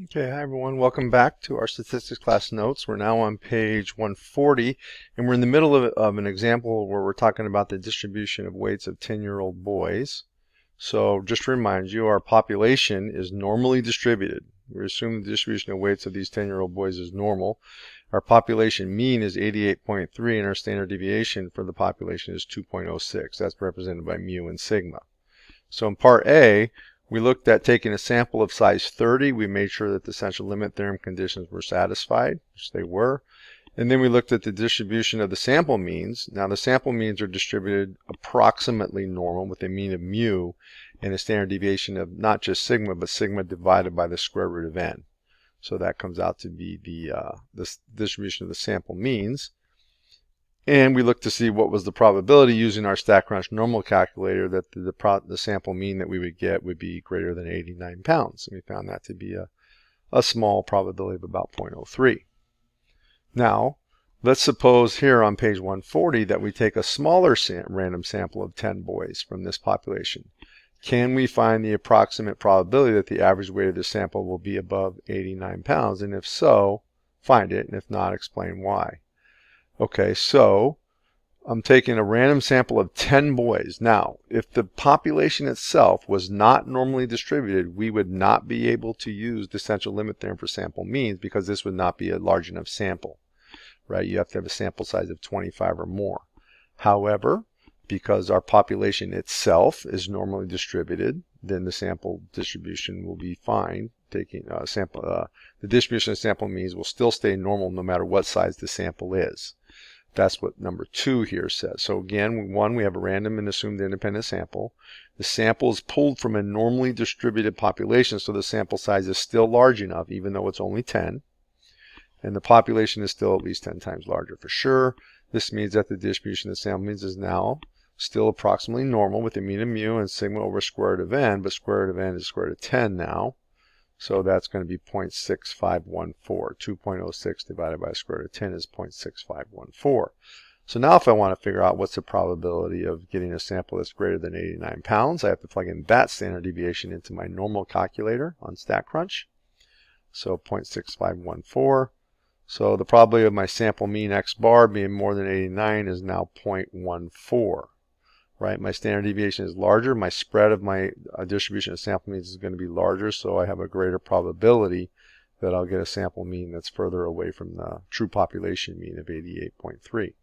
Okay, hi everyone. Welcome back to our statistics class notes. We're now on page 140, and we're in the middle of an example where we're talking about the distribution of weights of 10-year-old boys. So just to remind you, our population is normally distributed. We assume the distribution of weights of these 10-year-old boys is normal. Our population mean is 88.3, and our standard deviation for the population is 2.06. That's represented by mu and sigma. So in part A, we looked at taking a sample of size 30. We made sure that the central limit theorem conditions were satisfied, which they were. And then we looked at the distribution of the sample means. Now the sample means are distributed approximately normal with a mean of mu and a standard deviation of not just sigma, but sigma divided by the square root of n. So that comes out to be the distribution of the sample means. And we looked to see what was the probability using our StatCrunch normal calculator that the sample mean that we would get would be greater than 89 pounds. And we found that to be a small probability of about 0.03. Now, let's suppose here on page 140 that we take a smaller random sample of 10 boys from this population. Can we find the approximate probability that the average weight of the sample will be above 89 pounds? And if so, find it, and if not, explain why. Okay, so I'm taking a random sample of 10 boys. Now, if the population itself was not normally distributed, we would not be able to use the central limit theorem for sample means because this would not be a large enough sample, right? You have to have a sample size of 25 or more. However, because our population itself is normally distributed, then the sample distribution will be fine. Taking the distribution of sample means will still stay normal no matter what size the sample is. That's what number 2 here says. So again, we have a random and assumed independent sample. The sample is pulled from a normally distributed population, so the sample size is still large enough, even though it's only 10. And the population is still at least 10 times larger for sure. This means that the distribution of the sample means is now still approximately normal with a mean of mu and sigma over square root of n, but square root of n is square root of 10 now. So that's going to be 0.6514. 2.06 divided by square root of 10 is 0.6514. So now if I want to figure out what's the probability of getting a sample that's greater than 89 pounds, I have to plug in that standard deviation into my normal calculator on StatCrunch. So 0.6514. So the probability of my sample mean x bar being more than 89 is now 0.14. Right, my standard deviation is larger. My spread of my distribution of sample means is going to be larger, so I have a greater probability that I'll get a sample mean that's further away from the true population mean of 88.3.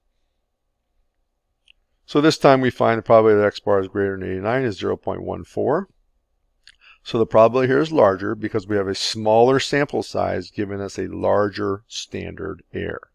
So this time we find the probability that x bar is greater than 89 is 0.14. So the probability here is larger because we have a smaller sample size giving us a larger standard error.